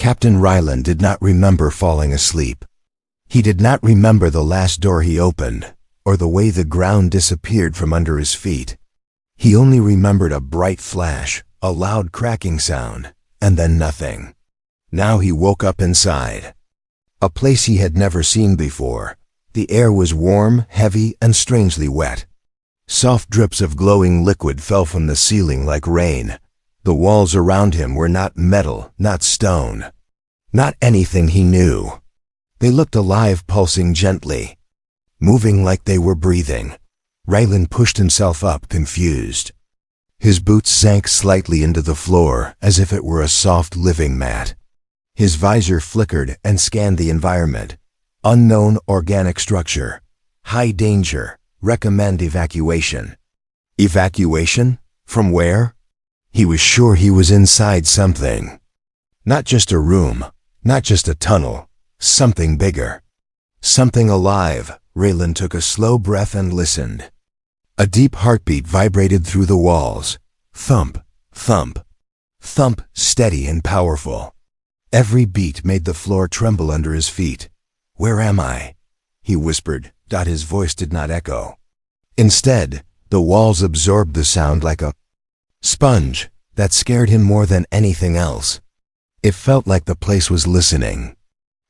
Captain Ryland did not remember falling asleep. He did not remember the last door he opened, or the way the ground disappeared from under his feet. He only remembered a bright flash, a loud cracking sound, and then nothing. Now he woke up inside. A place he had never seen before. The air was warm, heavy, and strangely wet. Soft drips of glowing liquid fell from the ceiling like rain. The walls around him were not metal, not stone. Not anything he knew. They looked alive, pulsing gently, moving like they were breathing. Ryland pushed himself up, confused. His boots sank slightly into the floor, as if it were a soft living mat. His visor flickered and scanned the environment. Unknown organic structure. High danger. Recommend evacuation. Evacuation? From where? He was sure he was inside something. Not just a room, not just a tunnel. Something bigger. Something alive. Ryland took a slow breath and listened. A deep heartbeat vibrated through the walls. Thump, thump, thump, steady and powerful. Every beat made the floor tremble under his feet. "Where am I?" he whispered. His voice did not echo. Instead, the walls absorbed the sound like a sponge. That scared him more than anything else. It felt like the place was listening,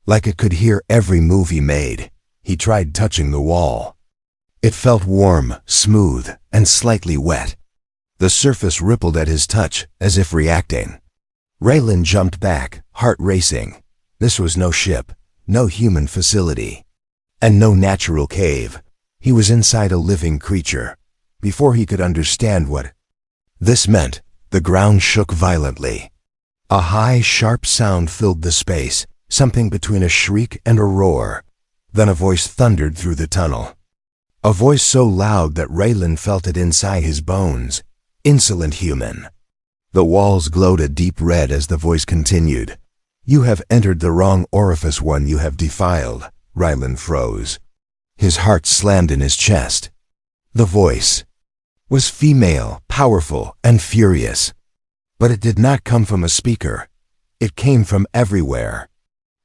like it could hear every move he made. He tried touching the wall. It felt warm, smooth, and slightly wet. The surface rippled at his touch, as if reacting. Ryland jumped back, heart racing. This was no ship, no human facility, and no natural cave. He was inside a living creature. Before he could understand what this meant, the ground shook violently. A high, sharp sound filled the space, something between a shriek and a roar. Then a voice thundered through the tunnel. A voice so loud that Ryland felt it inside his bones. Insolent human. The walls glowed a deep red as the voice continued. "You have entered the wrong orifice, one you have defiled." Ryland froze. His heart slammed in his chest. The voice was female, powerful, and furious. But it did not come from a speaker. It came from everywhere.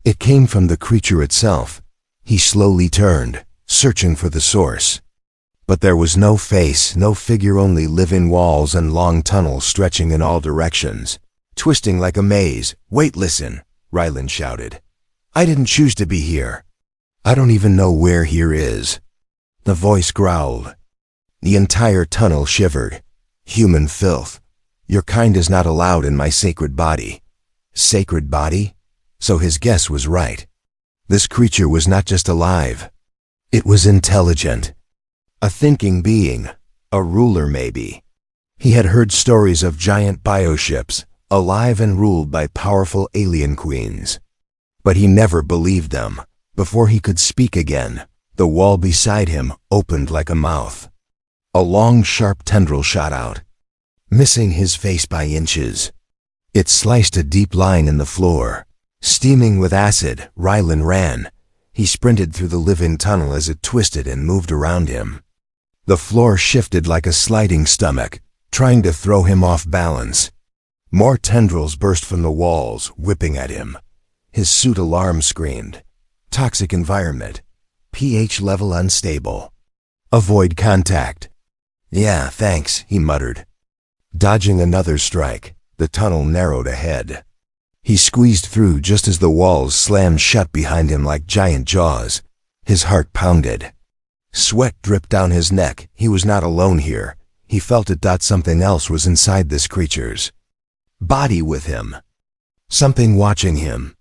It came from the creature itself. He slowly turned, searching for the source. But there was no face, no figure, only living walls and long tunnels stretching in all directions, twisting like a maze. "Wait, listen," Ryland shouted. "I didn't choose to be here. I don't even know where here is." The voice growled. The entire tunnel shivered. "Human filth. Your kind is not allowed in my sacred body." Sacred body? So his guess was right. This creature was not just alive. It was intelligent. A thinking being. A ruler, maybe. He had heard stories of giant bioships, alive and ruled by powerful alien queens. But he never believed them. Before he could speak again, the wall beside him opened like a mouth. A long, sharp tendril shot out, missing his face by inches. It sliced a deep line in the floor. Steaming with acid, Ryland ran. He sprinted through the living tunnel as it twisted and moved around him. The floor shifted like a sliding stomach, trying to throw him off balance. More tendrils burst from the walls, whipping at him. His suit alarm screamed. Toxic environment. pH level unstable. Avoid contact. "Yeah, thanks," he muttered. Dodging another strike, the tunnel narrowed ahead. He squeezed through just as the walls slammed shut behind him like giant jaws. His heart pounded. Sweat dripped down his neck. He was not alone here. He felt it. Something else was inside this creature's body with him. Something watching him.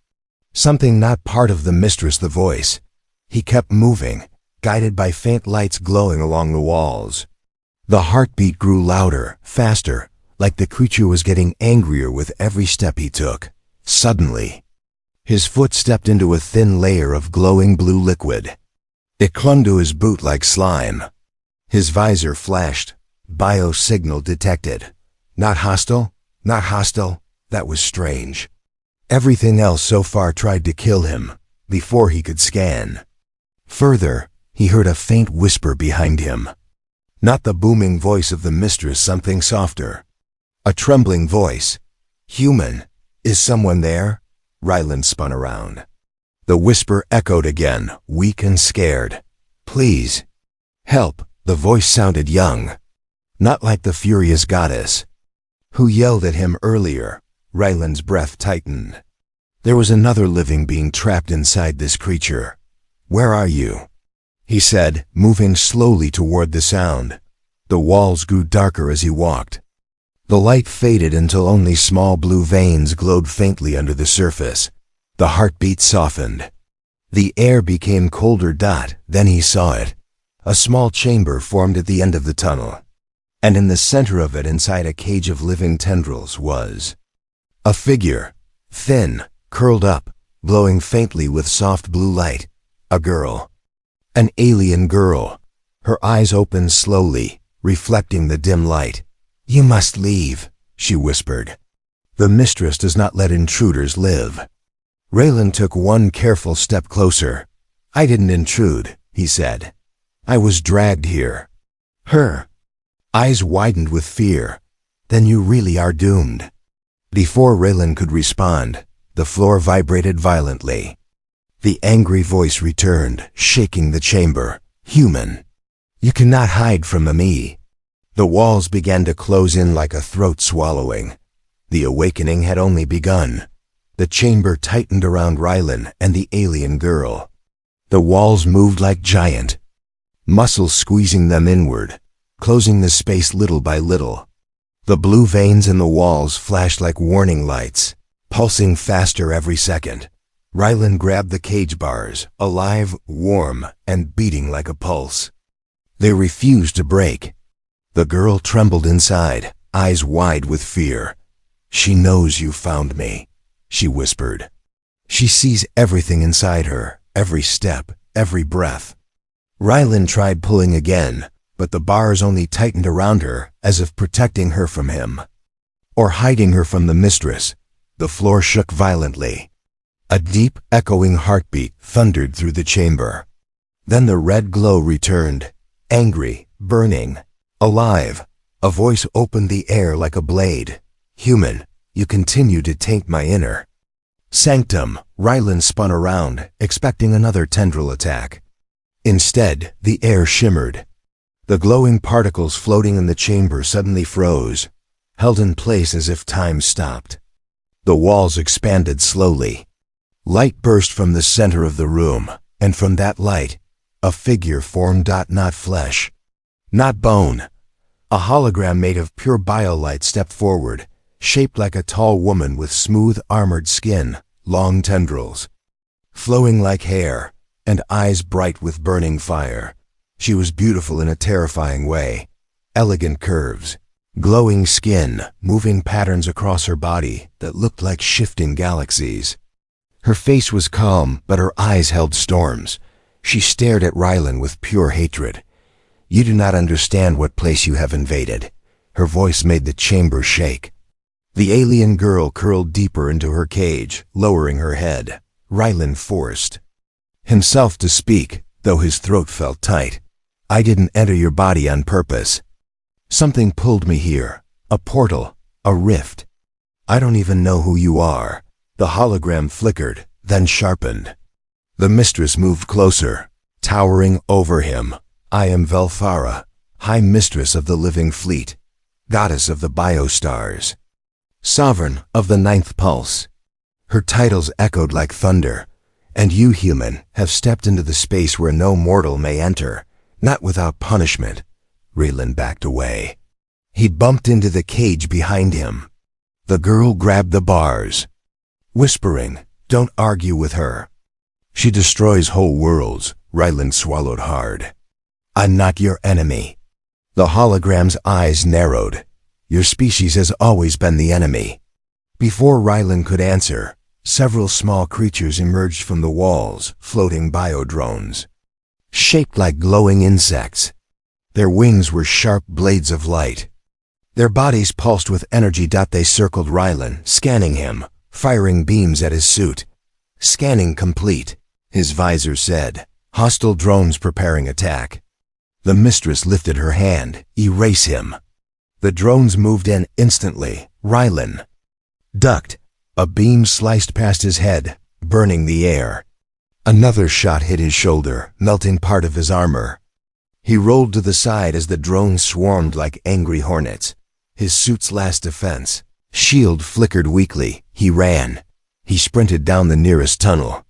Something not part of the mistress, the voice. He kept moving, guided by faint lights glowing along the walls. The heartbeat grew louder, faster, like the creature was getting angrier with every step he took. Suddenly, his foot stepped into a thin layer of glowing blue liquid. It clung to his boot like slime. His visor flashed. Bio-signal detected. Not hostile? Not hostile? That was strange. Everything else so far tried to kill him, before he could scan. Further, he heard a faint whisper behind him. Not the booming voice of the mistress, something softer. A trembling voice. "Human, is someone there?" Ryland spun around. The whisper echoed again, weak and scared. "Please. Help." The voice sounded young, not like the furious goddess who yelled at him earlier. Ryland's breath tightened. There was another living being trapped inside this creature. "Where are you?" he said, moving slowly toward the sound. The walls grew darker as he walked. The light faded until only small blue veins glowed faintly under the surface. The heartbeat softened. The air became colder. Then he saw it. A small chamber formed at the end of the tunnel, and in the center of it, inside a cage of living tendrils, was a figure, thin, curled up, glowing faintly with soft blue light. A girl. An alien girl. Her eyes opened slowly, reflecting the dim light. "You must leave," she whispered. "The mistress does not let intruders live." Raylan took one careful step closer. "I didn't intrude," he said. "I was dragged here." Her eyes widened with fear. "Then you really are doomed." Before Raylan could respond, the floor vibrated violently. The angry voice returned, shaking the chamber. "Human, you cannot hide from me." The walls began to close in like a throat swallowing. The awakening had only begun. The chamber tightened around Rylan and the alien girl. The walls moved like giant muscles, squeezing them inward, closing the space little by little. The blue veins in the walls flashed like warning lights, pulsing faster every second. Rylan grabbed the cage bars, alive, warm, and beating like a pulse. They refused to break. The girl trembled inside, eyes wide with fear. "She knows you found me," she whispered. "She sees everything inside her, every step, every breath." Rylan tried pulling again, but the bars only tightened around her, as if protecting her from him, or hiding her from the mistress. The floor shook violently. A deep, echoing heartbeat thundered through the chamber. Then the red glow returned, angry, burning, alive. A voice opened the air like a blade. "Human, you continue to taint my inner sanctum." Rylan spun around, expecting another tendril attack. Instead, the air shimmered. The glowing particles floating in the chamber suddenly froze, held in place as if time stopped. The walls expanded slowly. Light burst from the center of the room, and from that light, a figure formed. Not flesh, not bone. A hologram made of pure biolight stepped forward, shaped like a tall woman with smooth, armored skin, long tendrils flowing like hair, and eyes bright with burning fire. She was beautiful in a terrifying way. Elegant curves, glowing skin, moving patterns across her body that looked like shifting galaxies. Her face was calm, but her eyes held storms. She stared at Rylan with pure hatred. "You do not understand what place you have invaded." Her voice made the chamber shake. The alien girl curled deeper into her cage, lowering her head. Rylan forced himself to speak, though his throat felt tight. "I didn't enter your body on purpose. Something pulled me here. A portal, a rift. I don't even know who you are." The hologram flickered, then sharpened. The mistress moved closer, towering over him. "I am Velfara, High Mistress of the Living Fleet, Goddess of the Biostars, Sovereign of the Ninth Pulse." Her titles echoed like thunder. "And you, human, have stepped into the space where no mortal may enter, not without punishment." Raylan backed away. He bumped into the cage behind him. The girl grabbed the bars, whispering, "Don't argue with her. She destroys whole worlds." Rylan swallowed hard. "I'm not your enemy." The hologram's eyes narrowed. "Your species has always been the enemy." Before Rylan could answer, several small creatures emerged from the walls, floating biodrones, shaped like glowing insects. Their wings were sharp blades of light. Their bodies pulsed with energy. They circled Rylan, scanning him, firing beams at his suit. "Scanning complete," his visor said. "Hostile drones preparing attack." The mistress lifted her hand. "Erase him." The drones moved in instantly. Rylan ducked, A beam sliced past his head, burning the air. Another shot hit his shoulder, melting part of his armor. He rolled to the side as the drones swarmed like angry hornets. His suit's last defense. Shield flickered weakly. He ran. He sprinted down the nearest tunnel.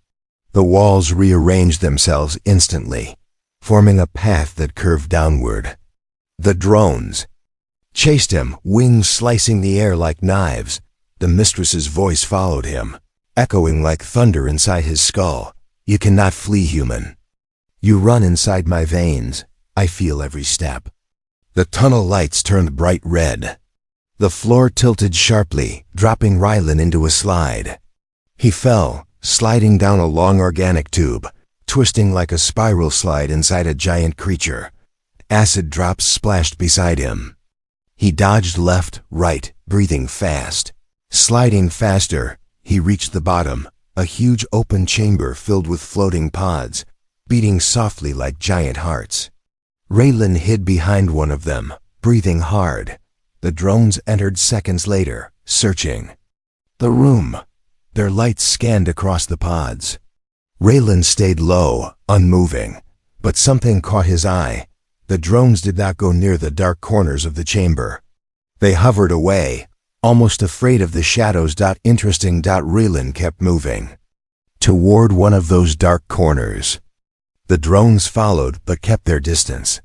The walls rearranged themselves instantly, forming a path that curved downward. The drones chased him, wings slicing the air like knives. The mistress's voice followed him, echoing like thunder inside his skull. You cannot flee, human. You run inside my veins. I feel every step. The tunnel lights turned bright red. The floor tilted sharply, dropping Rylan into a slide. He fell, sliding down a long organic tube, twisting like a spiral slide inside a giant creature. Acid drops splashed beside him. He dodged left, right, breathing fast. Sliding faster, he reached the bottom, a huge open chamber filled with floating pods, beating softly like giant hearts. Raylan hid behind one of them, breathing hard. The drones entered seconds later, searching the room. Their lights scanned across the pods. Raylan stayed low, unmoving, but something caught his eye. The drones did not go near the dark corners of the chamber. They hovered away, almost afraid of the shadows. Interesting. Raylan kept moving toward one of those dark corners. The drones followed but kept their distance.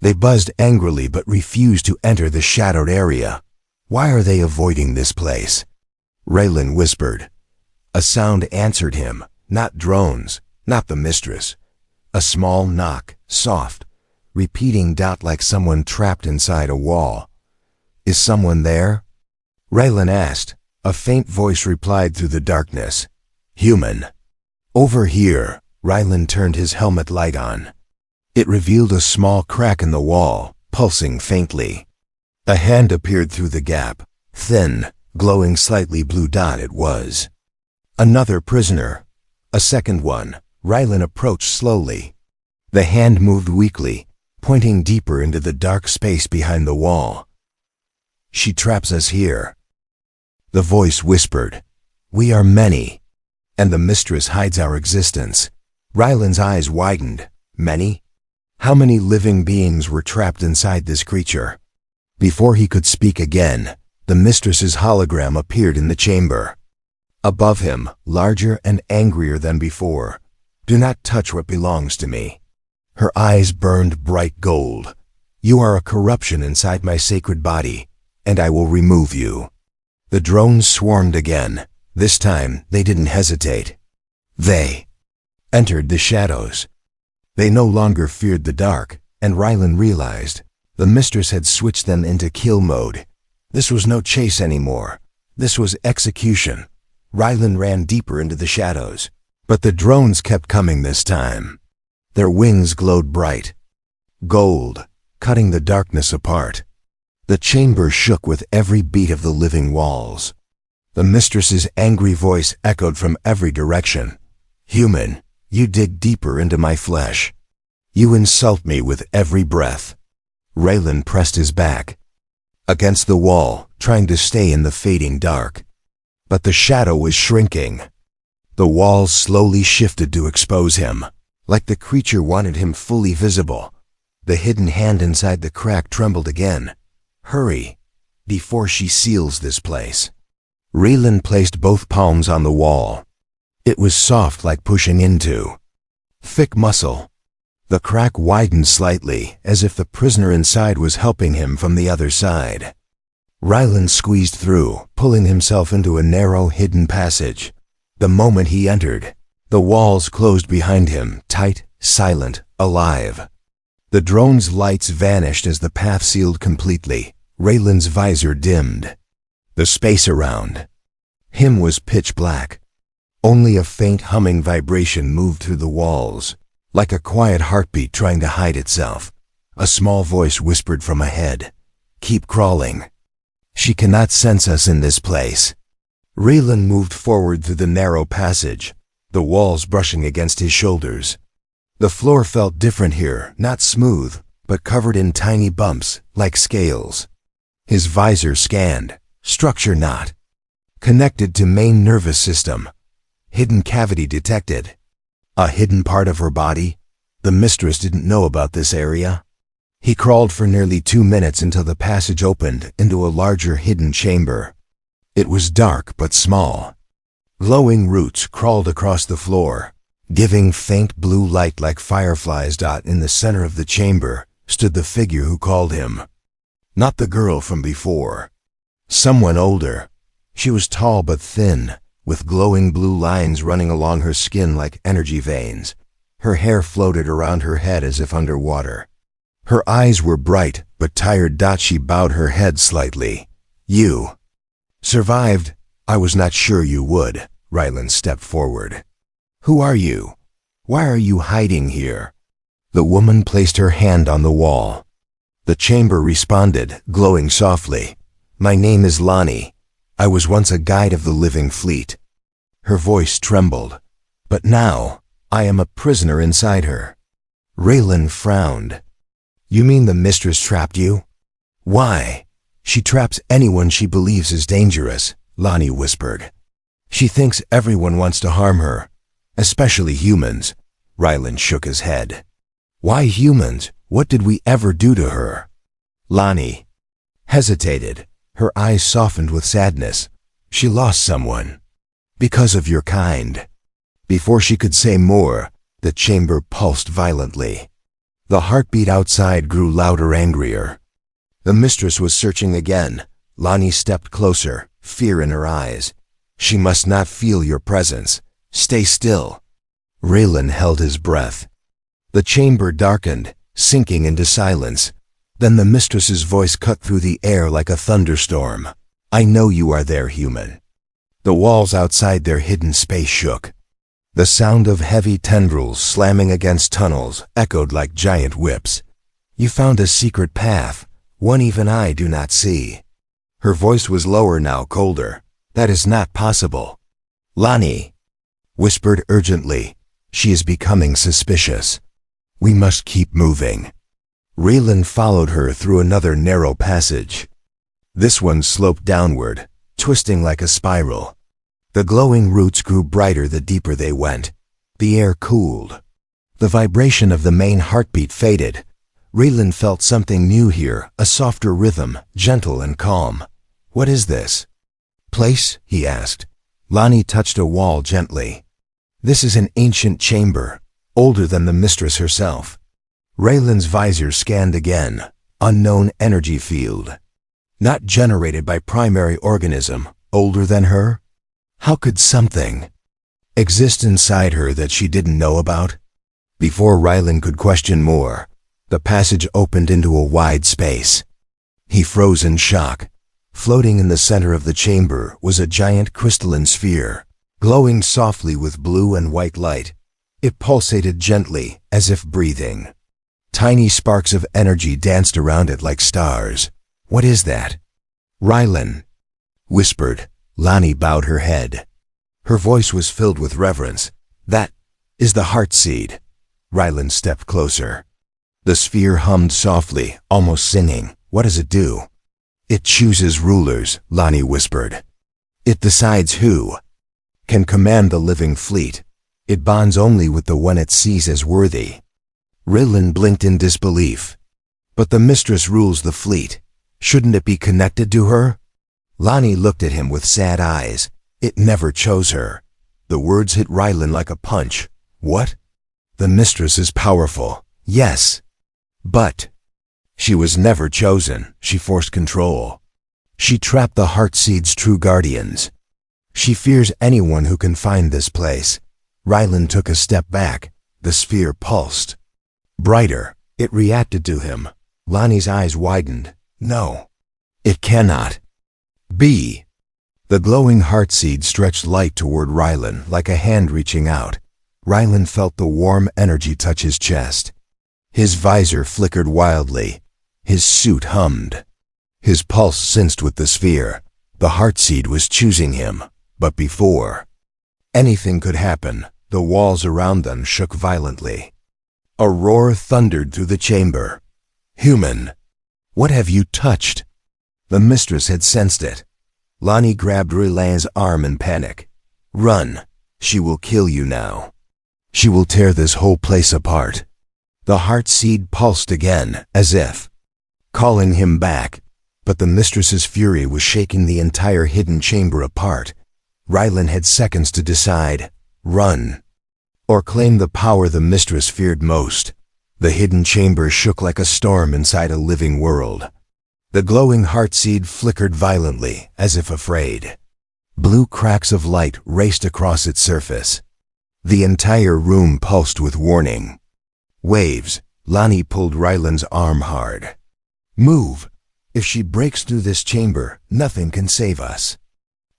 They buzzed angrily but refused to enter the shadowed area. Why are they avoiding this place? Raylan whispered. A sound answered him, not drones, not the mistress. A small knock, soft, repeating. Like someone trapped inside a wall. Is someone there? Raylan asked. A faint voice replied through the darkness. Human. Over here. Raylan turned his helmet light on. It revealed a small crack in the wall, pulsing faintly. A hand appeared through the gap, thin, glowing slightly blue. It was another prisoner. A second one. Raylan approached slowly. The hand moved weakly, pointing deeper into the dark space behind the wall. She traps us here. The voice whispered. We are many, and the mistress hides our existence. Rylan's eyes widened. Many? How many living beings were trapped inside this creature? Before he could speak again, the mistress's hologram appeared in the chamber. Above him, larger and angrier than before. Do not touch what belongs to me. Her eyes burned bright gold. You are a corruption inside my sacred body, and I will remove you. The drones swarmed again. This time, they didn't hesitate. They entered the shadows. They no longer feared the dark, and Rylan realized the mistress had switched them into kill mode. This was no chase anymore. This was execution. Rylan ran deeper into the shadows, but the drones kept coming this time. Their wings glowed bright gold, cutting the darkness apart. The chamber shook with every beat of the living walls. The mistress's angry voice echoed from every direction. Human, you dig deeper into my flesh. You insult me with every breath. Raylan pressed his back against the wall, trying to stay in the fading dark. But the shadow was shrinking. The walls slowly shifted to expose him, like the creature wanted him fully visible. The hidden hand inside the crack trembled again. Hurry, before she seals this place. Raylan placed both palms on the wall. It was soft like pushing into thick muscle. The crack widened slightly, as if the prisoner inside was helping him from the other side. Raylan squeezed through, pulling himself into a narrow, hidden passage. The moment he entered, the walls closed behind him, tight, silent, alive. The drone's lights vanished as the path sealed completely. Raylan's visor dimmed. The space around him was pitch black. Only a faint humming vibration moved through the walls, like a quiet heartbeat trying to hide itself. A small voice whispered from ahead. Keep crawling. She cannot sense us in this place. Raylan moved forward through the narrow passage, the walls brushing against his shoulders. The floor felt different here, not smooth, but covered in tiny bumps, like scales. His visor scanned. Structure not Connected to main nervous system. Hidden cavity detected. A hidden part of her body? The mistress didn't know about this area. He crawled for nearly 2 minutes until the passage opened into a larger hidden chamber. It was dark but small. Glowing roots crawled across the floor, giving faint blue light like fireflies. In the center of the chamber stood the figure who called him. Not the girl from before. Someone older. She was tall but thin, with glowing blue lines running along her skin like energy veins. Her hair floated around her head as if underwater. Her eyes were bright but tired. She bowed her head slightly. You survived. I was not sure you would. Rylan stepped forward. Who are you? Why are you hiding here? The woman placed her hand on the wall. The chamber responded, glowing softly. My name is Lonnie. I was once a guide of the living fleet. Her voice trembled. But now, I am a prisoner inside her. Raylan frowned. You mean the mistress trapped you? Why? She traps anyone she believes is dangerous, Lonnie whispered. She thinks everyone wants to harm her, especially humans. Rylan shook his head. Why humans? What did we ever do to her? Lonnie hesitated. Her eyes softened with sadness. She lost someone. Because of your kind. Before she could say more, the chamber pulsed violently. The heartbeat outside grew louder, angrier. The mistress was searching again. Lonnie stepped closer, fear in her eyes. She must not feel your presence. Stay still. Raylan held his breath. The chamber darkened, sinking into silence. Then the mistress's voice cut through the air like a thunderstorm. I know you are there, human. The walls outside their hidden space shook. The sound of heavy tendrils slamming against tunnels echoed like giant whips. You found a secret path, one even I do not see. Her voice was lower now, colder. That is not possible. Lonnie whispered urgently. She is becoming suspicious. We must keep moving. Raylan followed her through another narrow passage. This one sloped downward, twisting like a spiral. The glowing roots grew brighter the deeper they went. The air cooled. The vibration of the main heartbeat faded. Raylan felt something new here, a softer rhythm, gentle and calm. What is this place? He asked. Lonnie touched a wall gently. This is an ancient chamber, older than the mistress herself. Raylan's visor scanned again. Unknown energy field. Not generated by primary organism, older than her? How could something exist inside her that she didn't know about? Before Rylan could question more, the passage opened into a wide space. He froze in shock. Floating in the center of the chamber was a giant crystalline sphere, glowing softly with blue and white light. It pulsated gently, as if breathing. Tiny sparks of energy danced around it like stars. What is that? Rylan whispered. Lonnie bowed her head. Her voice was filled with reverence. That is the heart seed. Rylan stepped closer. The sphere hummed softly, almost singing. What does it do? It chooses rulers, Lonnie whispered. It decides who can command the living fleet. It bonds only with the one it sees as worthy. Raylan blinked in disbelief. But the mistress rules the fleet. Shouldn't it be connected to her? Lonnie looked at him with sad eyes. It never chose her. The words hit Rylan like a punch. What? The mistress is powerful. Yes. But she was never chosen. She forced control. She trapped the Heartseed's true guardians. She fears anyone who can find this place. Rylan took a step back. The sphere pulsed. Brighter. It reacted to him. Lonnie's eyes widened. No. It cannot be. The glowing Heartseed stretched light toward Rylan like a hand reaching out. Rylan felt the warm energy touch his chest. His visor flickered wildly. His suit hummed. His pulse sensed with the sphere. The Heartseed was choosing him. But before anything could happen, the walls around them shook violently. A roar thundered through the chamber. Human, what have you touched? The mistress had sensed it. Lonnie grabbed Rylan's arm in panic. Run! She will kill you now. She will tear this whole place apart. The heart seed pulsed again, as if calling him back, but the mistress's fury was shaking the entire hidden chamber apart. Rylan had seconds to decide: run, or claim the power the mistress feared most. The hidden chamber shook like a storm inside a living world. The glowing heart seed flickered violently, as if afraid. Blue cracks of light raced across its surface. The entire room pulsed with warning. Waves. Lonnie pulled Rylan's arm hard. Move! If she breaks through this chamber, nothing can save us.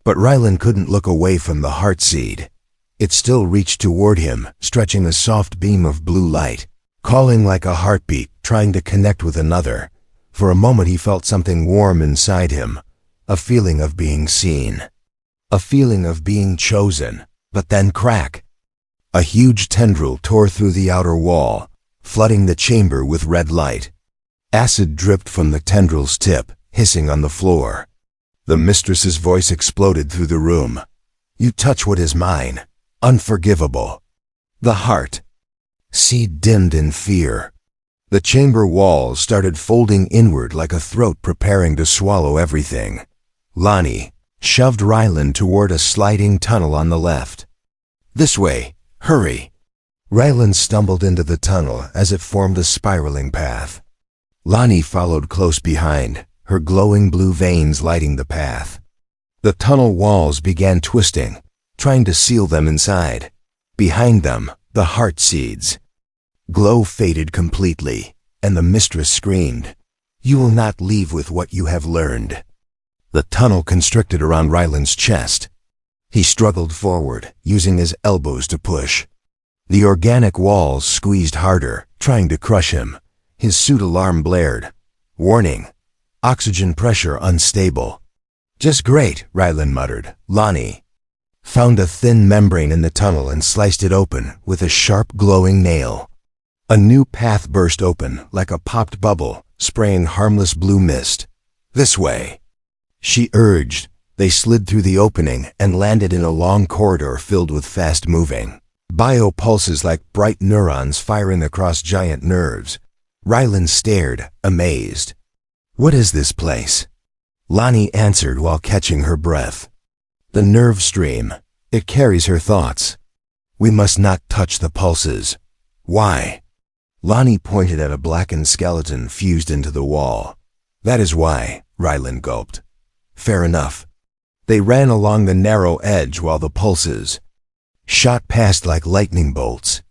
But Rylan couldn't look away from the heart seed. It still reached toward him, stretching a soft beam of blue light, calling like a heartbeat, trying to connect with another. For a moment he felt something warm inside him, a feeling of being seen, a feeling of being chosen. But then crack! A huge tendril tore through the outer wall, flooding the chamber with red light. Acid dripped from the tendril's tip, hissing on the floor. The mistress's voice exploded through the room. You touch what is mine. Unforgivable. The heart seed dimmed in fear. The chamber walls started folding inward like a throat preparing to swallow everything. Lonnie shoved Rylan toward a sliding tunnel on the left. This way, hurry! Rylan stumbled into the tunnel as it formed a spiraling path. Lonnie followed close behind, her glowing blue veins lighting the path. The tunnel walls began twisting, trying to seal them inside. Behind them, the heart seeds. Glow faded completely, and the mistress screamed, You will not leave with what you have learned. The tunnel constricted around Rylan's chest. He struggled forward, using his elbows to push. The organic walls squeezed harder, trying to crush him. His suit alarm blared. Warning. Oxygen pressure unstable. Just great, Rylan muttered. Lonnie found a thin membrane in the tunnel and sliced it open with a sharp glowing nail. A new path burst open like a popped bubble, spraying harmless blue mist. This way, she urged. They slid through the opening and landed in a long corridor filled with fast-moving biopulses like bright neurons firing across giant nerves. Rylan stared, amazed. What is this place? Lonnie answered while catching her breath. The nerve stream. It carries her thoughts. We must not touch the pulses. Why? Lonnie pointed at a blackened skeleton fused into the wall. That is why, Rylan gulped. Fair enough. They ran along the narrow edge while the pulses shot past like lightning bolts.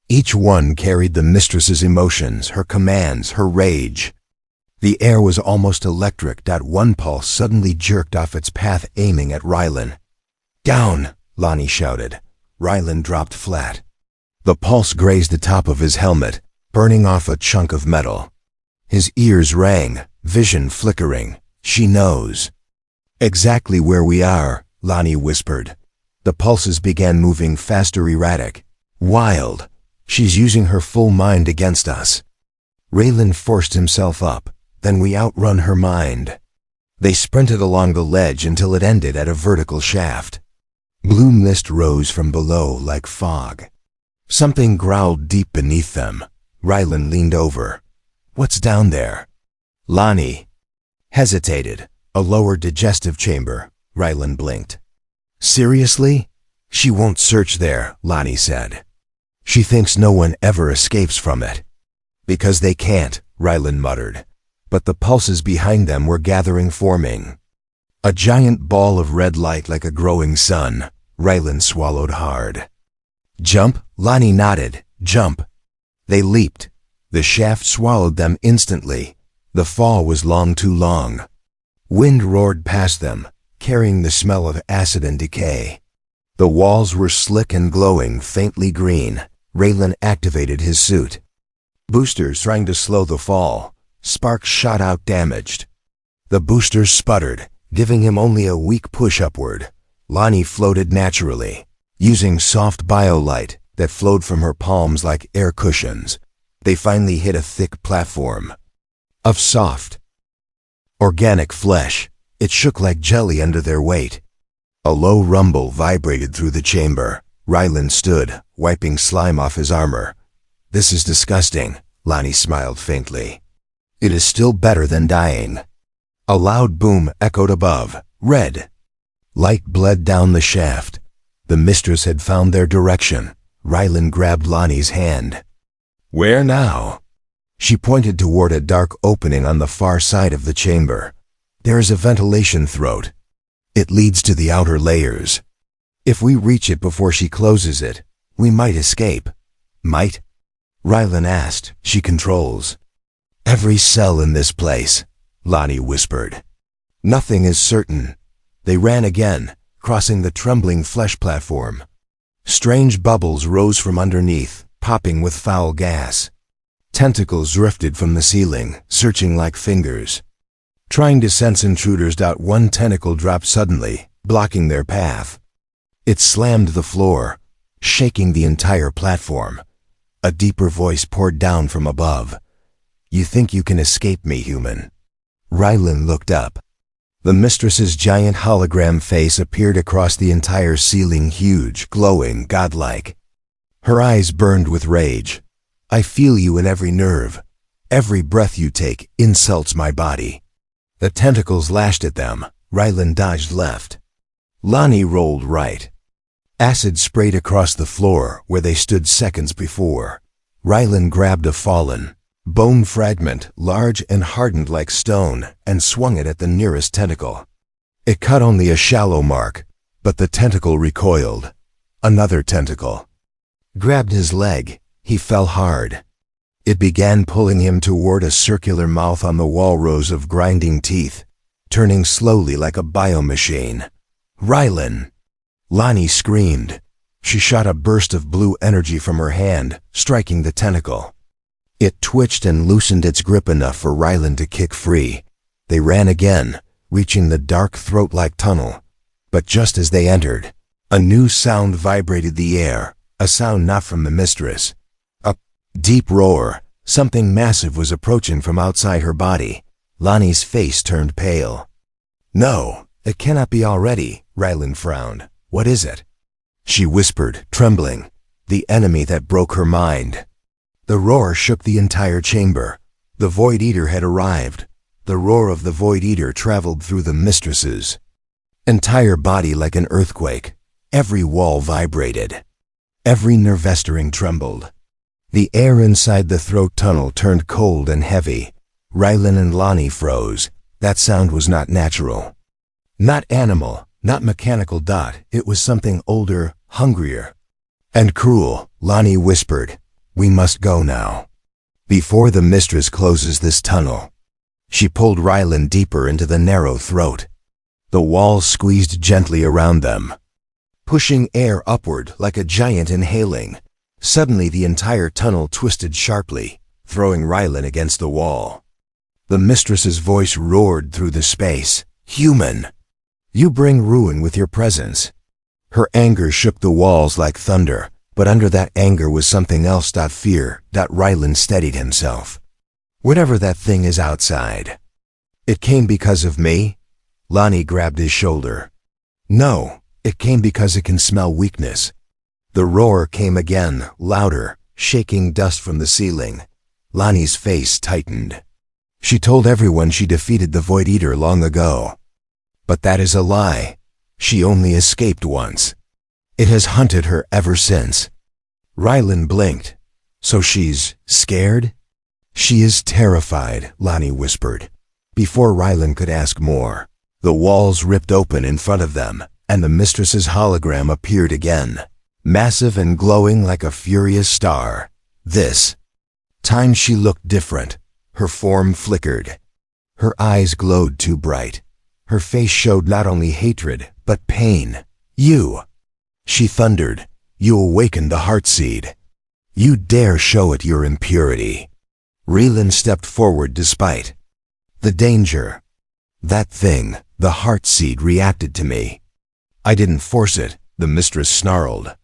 Each one carried the mistress's emotions, her commands, her rage. The air was almost electric. One pulse suddenly jerked off its path, aiming at Rylan. Down! Lonnie shouted. Rylan dropped flat. The pulse grazed the top of his helmet, burning off a chunk of metal. His ears rang, vision flickering. She knows exactly where we are, Lonnie whispered. The pulses began moving faster, erratic, wild. She's using her full mind against us. Rylan forced himself up. Then we outrun her mind. They sprinted along the ledge until it ended at a vertical shaft. Blue mist rose from below like fog. Something growled deep beneath them. Rylan leaned over. What's down there? Lonnie hesitated. A lower digestive chamber. Rylan blinked. Seriously? She won't search there, Lonnie said. She thinks no one ever escapes from it. Because they can't, Rylan muttered. But the pulses behind them were gathering, forming a giant ball of red light like a growing sun. Rylan swallowed hard. Jump? Lonnie nodded. Jump. They leaped. The shaft swallowed them instantly. The fall was too long. Wind roared past them, carrying the smell of acid and decay. The walls were slick and glowing, faintly green. Rylan activated his suit. Boosters trying to slow the fall. Sparks shot out damaged. The boosters sputtered, giving him only a weak push upward. Lonnie floated naturally, using soft biolight that flowed from her palms like air cushions. They finally hit a thick platform of soft, organic flesh. It shook like jelly under their weight. A low rumble vibrated through the chamber. Rylan stood, wiping slime off his armor. "This is disgusting," Lonnie smiled faintly. "It is still better than dying." A loud boom echoed above. Red light bled down the shaft. The mistress had found their direction. Rylan grabbed Lonnie's hand. "Where now?" She pointed toward a dark opening on the far side of the chamber. "There is a ventilation throat. It leads to the outer layers. If we reach it before she closes it, we might escape." "Might?" Rylan asked. "She controls every cell in this place," Lonnie whispered. "Nothing is certain." They ran again, crossing the trembling flesh platform. Strange bubbles rose from underneath, popping with foul gas. Tentacles drifted from the ceiling, searching like fingers. Trying to sense intruders. One tentacle dropped suddenly, blocking their path. It slammed the floor, shaking the entire platform. A deeper voice poured down from above. "You think you can escape me, human?" Rylan looked up. The mistress's giant hologram face appeared across the entire ceiling, huge, glowing, godlike. Her eyes burned with rage. "I feel you in every nerve. Every breath you take insults my body." The tentacles lashed at them. Rylan dodged left. Lonnie rolled right. Acid sprayed across the floor where they stood seconds before. Rylan grabbed a fallen bone fragment, large and hardened like stone, and swung it at the nearest tentacle. It cut only a shallow mark, but the tentacle recoiled. Another tentacle grabbed his leg. He fell hard. It began pulling him toward a circular mouth on the wall, rows of grinding teeth, turning slowly like a biomachine. "Rylan!" Lonnie screamed. She shot a burst of blue energy from her hand, striking the tentacle. It twitched and loosened its grip enough for Rylan to kick free. They ran again, reaching the dark throat-like tunnel. But just as they entered, a new sound vibrated the air, a sound not from the mistress. A deep roar. Something massive was approaching from outside her body. Lonnie's face turned pale. "No, it cannot be already," Rylan frowned. "What is it?" She whispered, trembling. "The enemy that broke her mind." The roar shook the entire chamber. The Void Eater had arrived. The roar of the Void Eater traveled through the mistress's entire body like an earthquake. Every wall vibrated. Every nervestering trembled. The air inside the throat tunnel turned cold and heavy. Rylan and Lonnie froze. That sound was not natural. Not animal, not mechanical. It was something older, hungrier, and cruel. Lonnie whispered, "We must go now, before the mistress closes this tunnel." She pulled Rylan deeper into the narrow throat. The walls squeezed gently around them, pushing air upward like a giant inhaling. Suddenly the entire tunnel twisted sharply, throwing Rylan against the wall. The mistress's voice roared through the space. "Human! You bring ruin with your presence." Her anger shook the walls like thunder, but under that anger was something else. Fear. Rylan steadied himself. "Whatever that thing is outside, it came because of me?" Lonnie grabbed his shoulder. "No, it came because it can smell weakness." The roar came again, louder, shaking dust from the ceiling. Lonnie's face tightened. She told everyone she defeated the Void Eater long ago. But that is a lie. She only escaped once. It has hunted her ever since. Rylan blinked. "So she's scared?" "She is terrified," Lonnie whispered. Before Rylan could ask more, the walls ripped open in front of them, and the mistress's hologram appeared again, massive and glowing like a furious star. This time she looked different. Her form flickered. Her eyes glowed too bright. Her face showed not only hatred, but pain. "You," she thundered, "you awakened the Heartseed. You dare show it your impurity." Rylan stepped forward despite the danger. "That thing, the Heartseed, reacted to me. I didn't force it," the mistress snarled.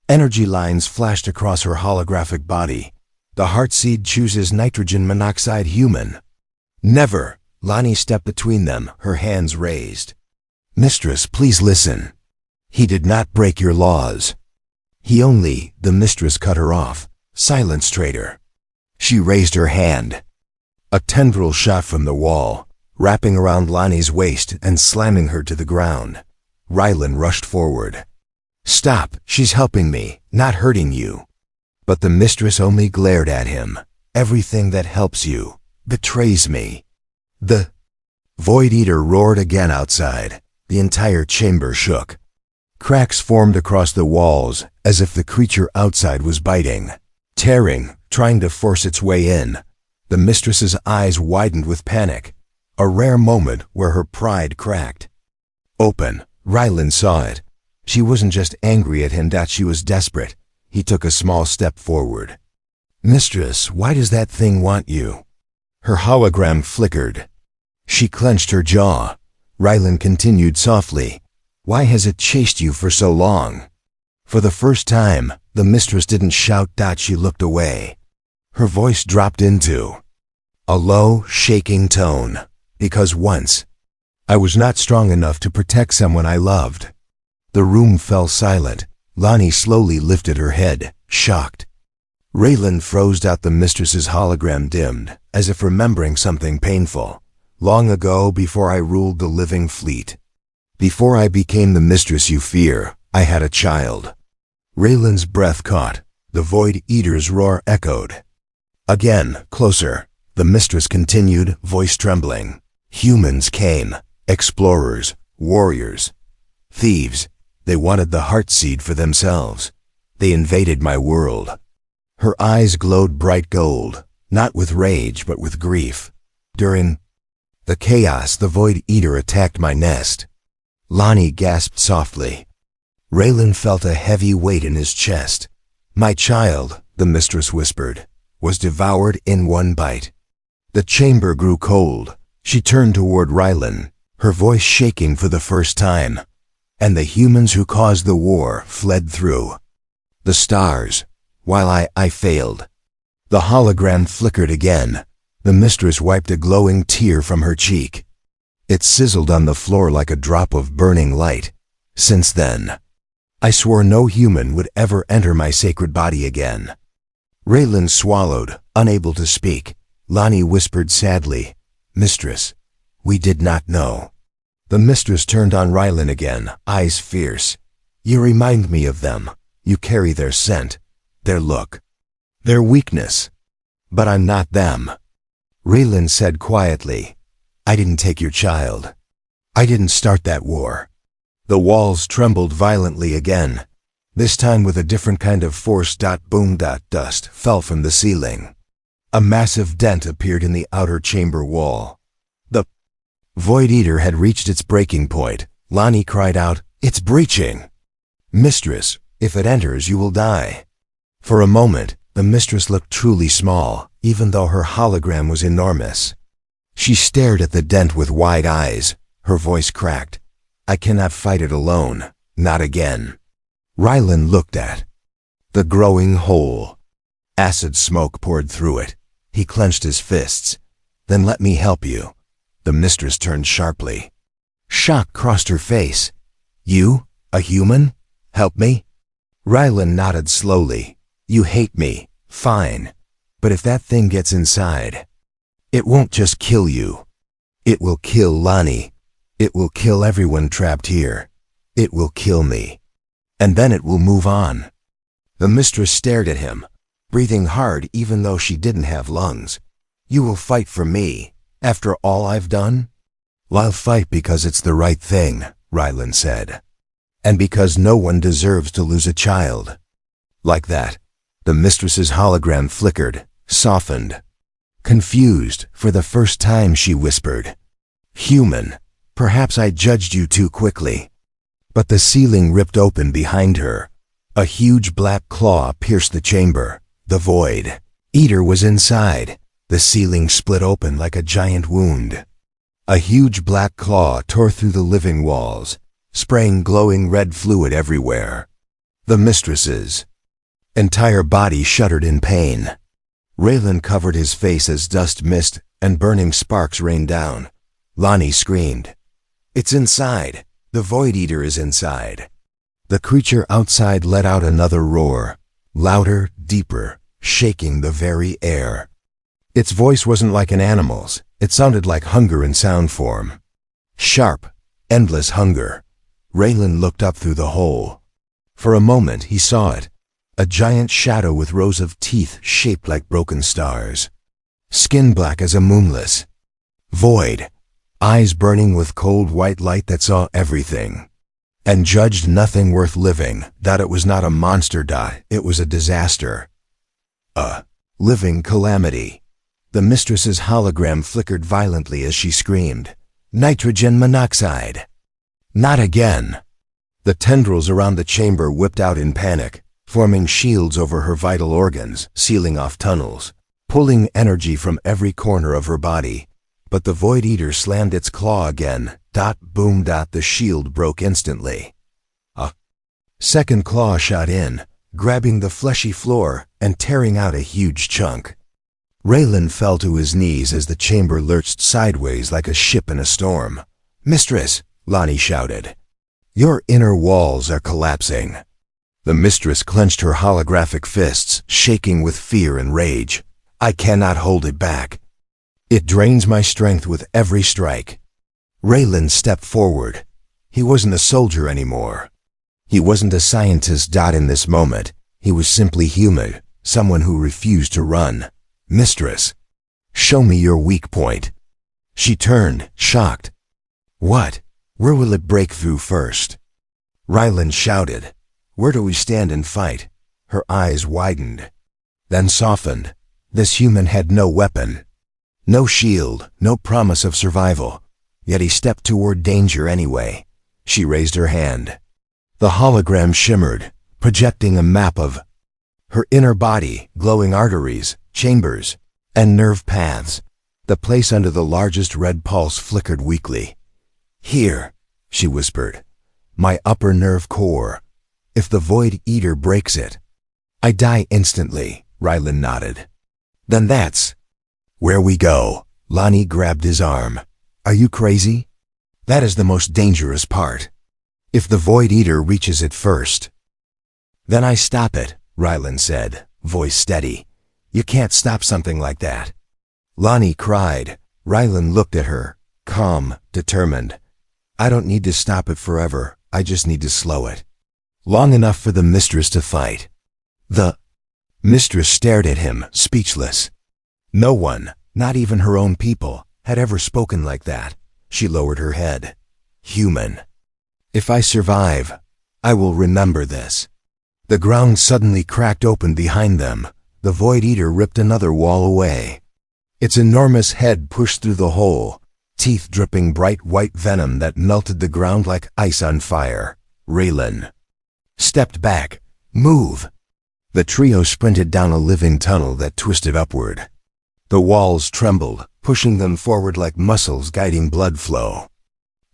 Energy lines flashed across her holographic body. "The Heartseed chooses nitrogen monoxide, human." "Never," Lonnie stepped between them, her hands raised. "Mistress, please listen. He did not break your laws. The mistress cut her off. "Silence, traitor." She raised her hand. A tendril shot from the wall, wrapping around Lonnie's waist and slamming her to the ground. Rylan rushed forward. "Stop, she's helping me, not hurting you." But the mistress only glared at him. "Everything that helps you betrays me." The Void Eater roared again outside. The entire chamber shook. Cracks formed across the walls as if the creature outside was biting, tearing, trying to force its way in. The mistress's eyes widened with panic, a rare moment where her pride cracked open. Rylan saw it. She wasn't just angry at him, she was desperate. He took a small step forward. "Mistress, why does that thing want you?" Her hologram flickered. She clenched her jaw. Rylan continued softly. "Why has it chased you for so long?" For the first time, the mistress didn't shout. She looked away. Her voice dropped into a low, shaking tone. "Because once, I was not strong enough to protect someone I loved." The room fell silent. Lonnie slowly lifted her head, shocked. Raylan froze out. The mistress's hologram dimmed, as if remembering something painful. "Long ago, before I ruled the living fleet, before I became the mistress you fear, I had a child." Raylan's breath caught. The Void Eater's roar echoed. Again, closer. The mistress continued, voice trembling. "Humans came. Explorers, warriors, thieves. They wanted the heart seed for themselves. They invaded my world." Her eyes glowed bright gold, not with rage but with grief. "During the chaos, the Void Eater attacked my nest." Lonnie gasped softly. Raylan felt a heavy weight in his chest. "My child," the mistress whispered, "was devoured in one bite." The chamber grew cold. She turned toward Rylan, her voice shaking for the first time. "And the humans who caused the war fled through the stars, while I failed." The hologram flickered again. The mistress wiped a glowing tear from her cheek. It sizzled on the floor like a drop of burning light. "Since then, I swore no human would ever enter my sacred body again." Raylan swallowed, unable to speak. Lonnie whispered sadly, "Mistress, we did not know." The mistress turned on Rylan again, eyes fierce. "You remind me of them. You carry their scent, their look, their weakness. But I'm not them." Raylan said quietly, "I didn't take your child. I didn't start that war." The walls trembled violently again, this time with a different kind of force. Boom. Dust fell from the ceiling. A massive dent appeared in the outer chamber wall. The Void Eater had reached its breaking point. Lonnie cried out, "It's breaching!" "Mistress, if it enters, you will die." For a moment, the mistress looked truly small, even though her hologram was enormous. She stared at the dent with wide eyes. Her voice cracked. "I cannot fight it alone. Not again." Rylan looked at the growing hole. Acid smoke poured through it. He clenched his fists. "Then let me help you." The mistress turned sharply. Shock crossed her face. "You, a human? Help me?" Rylan nodded slowly. "You hate me. Fine. But if that thing gets inside, it won't just kill you. It will kill Lonnie. It will kill everyone trapped here. It will kill me. And then it will move on." The mistress stared at him, breathing hard even though she didn't have lungs. "You will fight for me, after all I've done?" "I'll fight because it's the right thing," Rylan said. "And because no one deserves to lose a child." Like that, the mistress's hologram flickered, softened. Confused, for the first time she whispered, "Human, perhaps I judged you too quickly." But the ceiling ripped open behind her. A huge black claw pierced the chamber. The Void Eater was inside. The ceiling split open like a giant wound. A huge black claw tore through the living walls, spraying glowing red fluid everywhere. The mistress's entire body shuddered in pain. Raylan covered his face as dust mist and burning sparks rained down. Lonnie screamed. "It's inside! The Void Eater is inside!" The creature outside let out another roar, louder, deeper, shaking the very air. Its voice wasn't like an animal's. It sounded like hunger in sound form. Sharp, endless hunger. Raylan looked up through the hole. For a moment he saw it, a giant shadow with rows of teeth shaped like broken stars. Skin black as a moonless. Void. Eyes burning with cold white light that saw everything. And judged nothing worth living, that it was not a monster. It was a disaster. A living calamity. The mistress's hologram flickered violently as she screamed, "Nitrogen monoxide!" Not again! The tendrils around the chamber whipped out in panic, forming shields over her vital organs, sealing off tunnels, pulling energy from every corner of her body. But the Void Eater slammed its claw again. Boom. The shield broke instantly. A second claw shot in, grabbing the fleshy floor and tearing out a huge chunk. Raylan fell to his knees as the chamber lurched sideways like a ship in a storm. "Mistress!" Lonnie shouted. "Your inner walls are collapsing." The mistress clenched her holographic fists, shaking with fear and rage. "I cannot hold it back. It drains my strength with every strike." Raylan stepped forward. He wasn't a soldier anymore. He wasn't a scientist. In this moment, he was simply human, someone who refused to run. "Mistress, show me your weak point." She turned, shocked. "What? Where will it break through first?" Raylan shouted. "Where do we stand and fight?" Her eyes widened, then softened. This human had no weapon, no shield, no promise of survival. Yet he stepped toward danger anyway. She raised her hand. The hologram shimmered, projecting a map of her inner body, glowing arteries, chambers, and nerve paths. The place under the largest red pulse flickered weakly. "Here," she whispered. "My upper nerve core. If the Void Eater breaks it, I die instantly." Raylan nodded. "Then that's where we go." Lonnie grabbed his arm. "Are you crazy? That is the most dangerous part. If the Void Eater reaches it first." "Then I stop it," Raylan said, voice steady. "You can't stop something like that." Lonnie cried. Raylan looked at her, calm, determined. "I don't need to stop it forever. I just need to slow it. Long enough for the mistress to fight." The mistress stared at him, speechless. No one, not even her own people, had ever spoken like that. She lowered her head. "Human. If I survive, I will remember this." The ground suddenly cracked open behind them. The Void Eater ripped another wall away. Its enormous head pushed through the hole, teeth dripping bright white venom that melted the ground like ice on fire. Raylan stepped back. "Move!" The trio sprinted down a living tunnel that twisted upward. The walls trembled, pushing them forward like muscles guiding blood flow.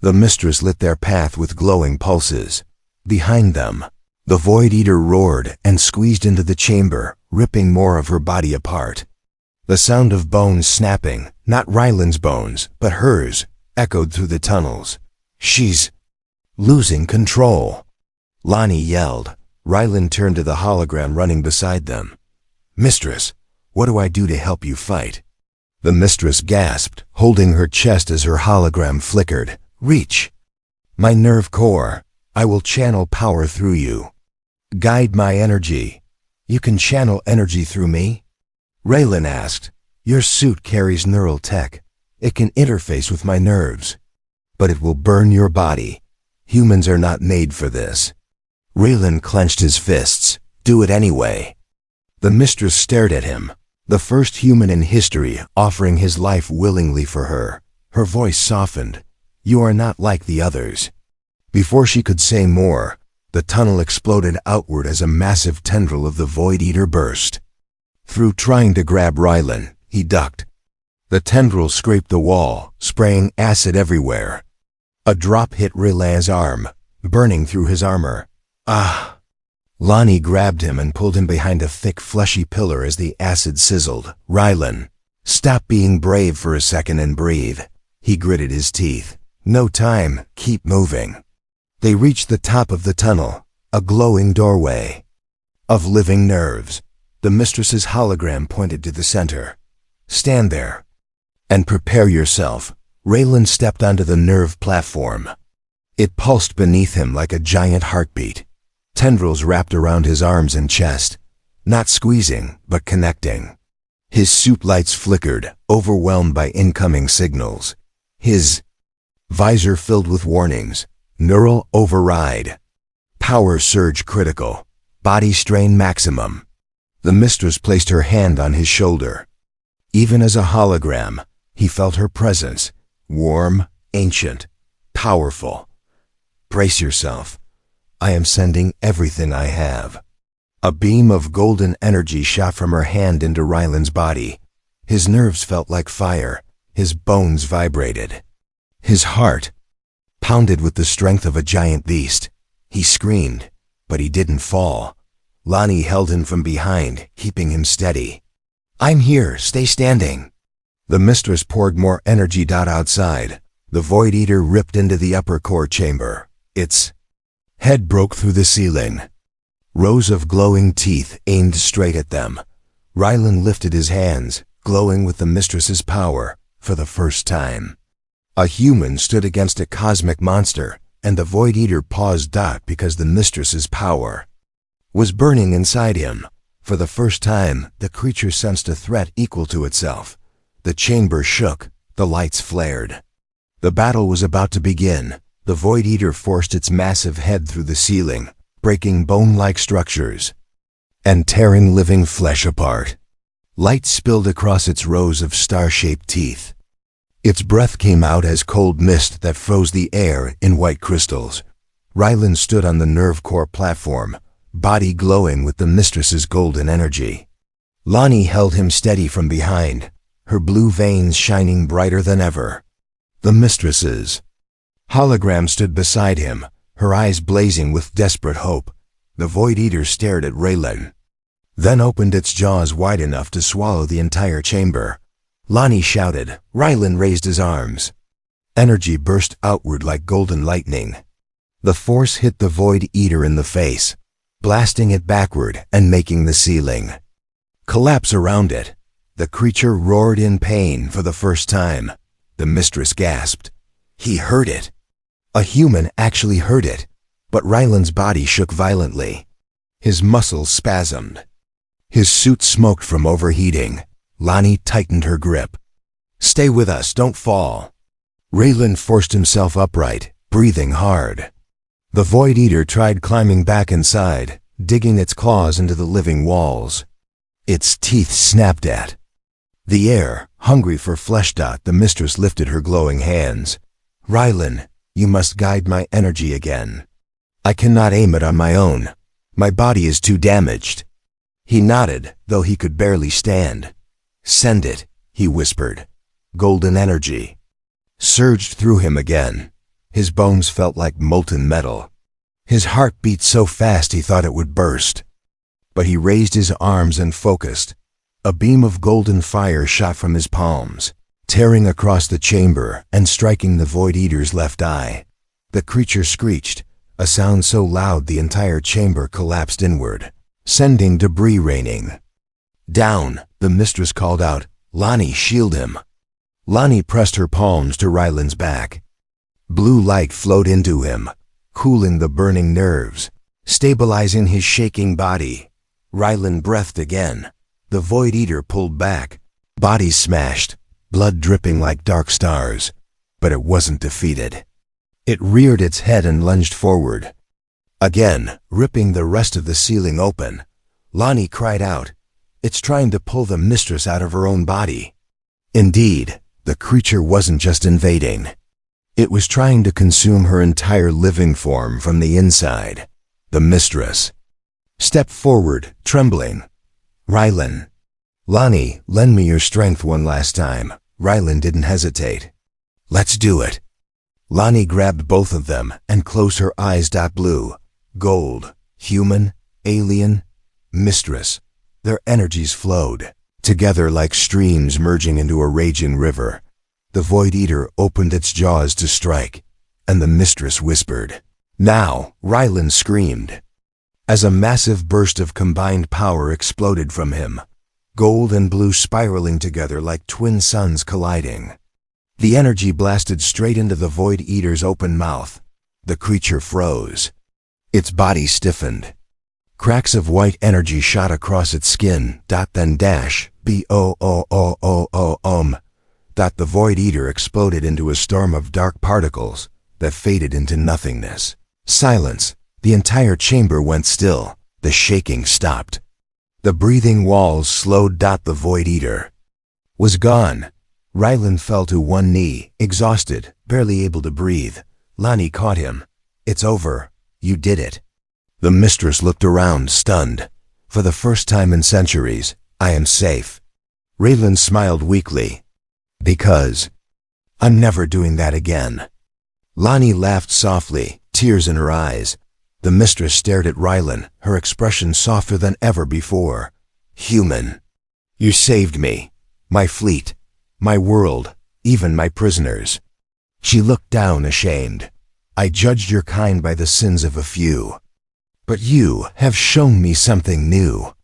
The mistress lit their path with glowing pulses. Behind them, the Void Eater roared and squeezed into the chamber, ripping more of her body apart. The sound of bones snapping, not Raylan's bones, but hers, echoed through the tunnels. "She's losing control," Lonnie yelled. Raylan turned to the hologram running beside them. "Mistress, what do I do to help you fight?" The mistress gasped, holding her chest as her hologram flickered. "Reach my nerve core. I will channel power through you. Guide my energy. You can channel energy through me?" Raylan asked. "Your suit carries neural tech. It can interface with my nerves. But it will burn your body. Humans are not made for this." Raylan clenched his fists. "Do it anyway." The mistress stared at him, the first human in history offering his life willingly for her. Her voice softened. "You are not like the others." Before she could say more, the tunnel exploded outward as a massive tendril of the Void Eater burst. Through trying to grab Raylan, he ducked. The tendril scraped the wall, spraying acid everywhere. A drop hit Raylan's arm, burning through his armor. "Ah!" Lonnie grabbed him and pulled him behind a thick, fleshy pillar as the acid sizzled. "Raylan, Stop being brave for a second and breathe. He gritted his teeth. No time, keep moving. They reached the top of the tunnel, a glowing doorway of living nerves. The mistress's hologram pointed to the center. Stand there and prepare yourself. Raylan stepped onto the nerve platform. It pulsed beneath him like a giant heartbeat. Tendrils wrapped around his arms and chest, not squeezing, but connecting. His suit lights flickered, overwhelmed by incoming signals. His visor filled with warnings. Neural override. Power surge critical. Body strain maximum. The mistress placed her hand on his shoulder. Even as a hologram, he felt her presence. Warm, ancient, powerful. Brace yourself. I am sending everything I have. A beam of golden energy shot from her hand into Ryland's body. His nerves felt like fire. His bones vibrated. His heart pounded with the strength of a giant beast. He screamed, but he didn't fall. Lonnie held him from behind, keeping him steady. I'm here, stay standing. The mistress poured more energy. Outside, the Void Eater ripped into the upper core chamber. Its head broke through the ceiling. Rows of glowing teeth aimed straight at them. Ryland lifted his hands, glowing with the mistress's power, for the first time. A human stood against a cosmic monster, and the Void Eater paused. Because the mistress's power was burning inside him. For the first time, the creature sensed a threat equal to itself. The chamber shook, the lights flared. The battle was about to begin. The Void Eater forced its massive head through the ceiling, breaking bone-like structures and tearing living flesh apart. Light spilled across its rows of star-shaped teeth. Its breath came out as cold mist that froze the air in white crystals. Ryland stood on the nerve core platform, body glowing with the mistress's golden energy. Lonnie held him steady from behind, her blue veins shining brighter than ever. The mistress's hologram stood beside him, her eyes blazing with desperate hope. The Void Eater stared at Raylan, then opened its jaws wide enough to swallow the entire chamber. Lonnie shouted. Rylan raised his arms. Energy burst outward like golden lightning. The force hit the Void Eater in the face, blasting it backward and making the ceiling collapse around it. The creature roared in pain for the first time. The mistress gasped. He heard it. A human actually heard it, but Ryland's body shook violently. His muscles spasmed. His suit smoked from overheating. Lonnie tightened her grip. Stay with us, don't fall. Raylan forced himself upright, breathing hard. The Void Eater tried climbing back inside, digging its claws into the living walls. Its teeth snapped at the air, hungry for flesh. The mistress lifted her glowing hands. Rylan, you must guide my energy again. I cannot aim it on my own. My body is too damaged. He nodded, though he could barely stand. Send it, he whispered. Golden energy surged through him again. His bones felt like molten metal. His heart beat so fast he thought it would burst. But he raised his arms and focused. A beam of golden fire shot from his palms, tearing across the chamber and striking the Void Eater's left eye. The creature screeched, a sound so loud the entire chamber collapsed inward, sending debris raining down. The mistress called out, Lonnie, shield him. Lonnie pressed her palms to Ryland's back. Blue light flowed into him, cooling the burning nerves, stabilizing his shaking body. Ryland breathed again. The Void Eater pulled back, body smashed, blood dripping like dark stars. But it wasn't defeated. It reared its head and lunged forward, again, ripping the rest of the ceiling open. Lonnie cried out. It's trying to pull the mistress out of her own body. Indeed, the creature wasn't just invading. It was trying to consume her entire living form from the inside. The mistress stepped forward, trembling. Rylan. Lonnie, lend me your strength one last time. Rylan didn't hesitate. Let's do it. Lonnie grabbed both of them and closed her eyes. Blue, gold, human, alien, mistress. Their energies flowed together like streams merging into a raging river. The Void Eater opened its jaws to strike, and the Mistress whispered. Now, Rylan screamed. As a massive burst of combined power exploded from him, gold and blue spiraling together like twin suns colliding. The energy blasted straight into the Void Eater's open mouth. The creature froze. Its body stiffened. Cracks of white energy shot across its skin, then dash, boom. The Void Eater exploded into a storm of dark particles that faded into nothingness. Silence. The entire chamber went still. The shaking stopped. The breathing walls slowed. The Void Eater was gone. Rylan fell to one knee, exhausted, barely able to breathe. Lonnie caught him. It's over. You did it. The Mistress looked around, stunned. For the first time in centuries, I am safe. Raylan smiled weakly. Because I'm never doing that again. Lonnie laughed softly, tears in her eyes. The Mistress stared at Rylan, her expression softer than ever before. Human. You saved me. My fleet. My world. Even my prisoners. She looked down, ashamed. I judged your kind by the sins of a few. But you have shown me something new.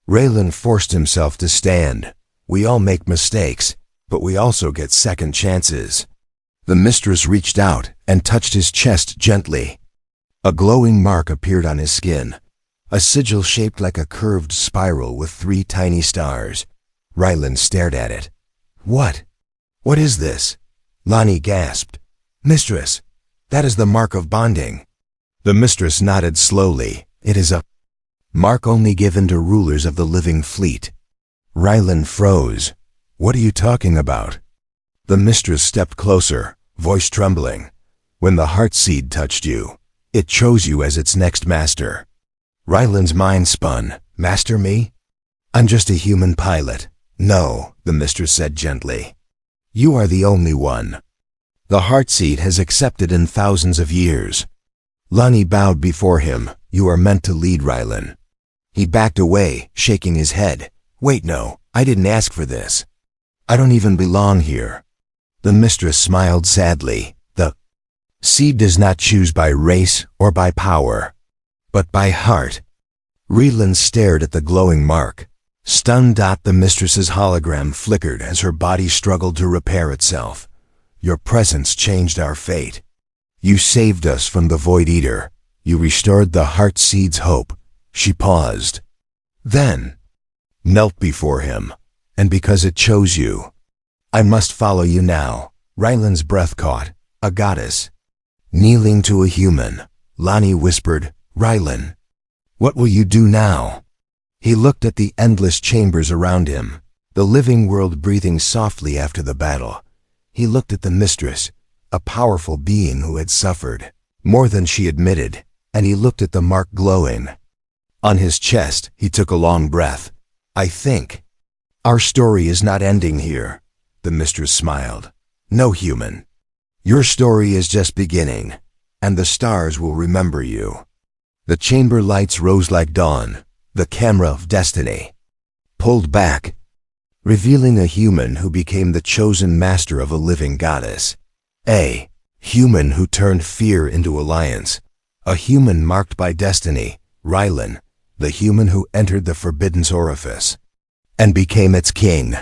Raylan forced himself to stand. We all make mistakes, but we also get second chances. The Mistress reached out and touched his chest gently. A glowing mark appeared on his skin, a sigil shaped like a curved spiral with 3 tiny stars. Rylan stared at it. What? What is this? Lonnie gasped. Mistress, that is the mark of bonding. The Mistress nodded slowly. It is a mark only given to rulers of the living fleet. Rylan froze. What are you talking about? The Mistress stepped closer, voice trembling. When the heart seed touched you, it chose you as its next master. Rylan's mind spun. Master me? I'm just a human pilot. No, the Mistress said gently. You are the only one. The heart seed has accepted in thousands of years. Lonnie bowed before him. You are meant to lead, Rylan. He backed away, shaking his head. Wait, no, I didn't ask for this. I don't even belong here. The Mistress smiled sadly. The seed does not choose by race or by power, but by heart. Rylan stared at the glowing mark. Stunned. The Mistress's hologram flickered as her body struggled to repair itself. Your presence changed our fate. You saved us from the Void Eater. You restored the heart seed's hope. She paused. Then knelt before him. And because it chose you, I must follow you now. Rylan's breath caught. A goddess. Kneeling to a human. Lonnie whispered, Rylan, what will you do now? He looked at the endless chambers around him, the living world breathing softly after the battle. He looked at the Mistress, a powerful being who had suffered more than she admitted, and he looked at the mark glowing on his chest. He took a long breath. I think our story is not ending here. The Mistress smiled. No, human. Your story is just beginning, and the stars will remember you. The chamber lights rose like dawn. The camera of destiny pulled back, revealing a human who became the chosen master of a living goddess. A human who turned fear into alliance. A human marked by destiny. Rylan, the human who entered the Forbidden Orifice and became its king.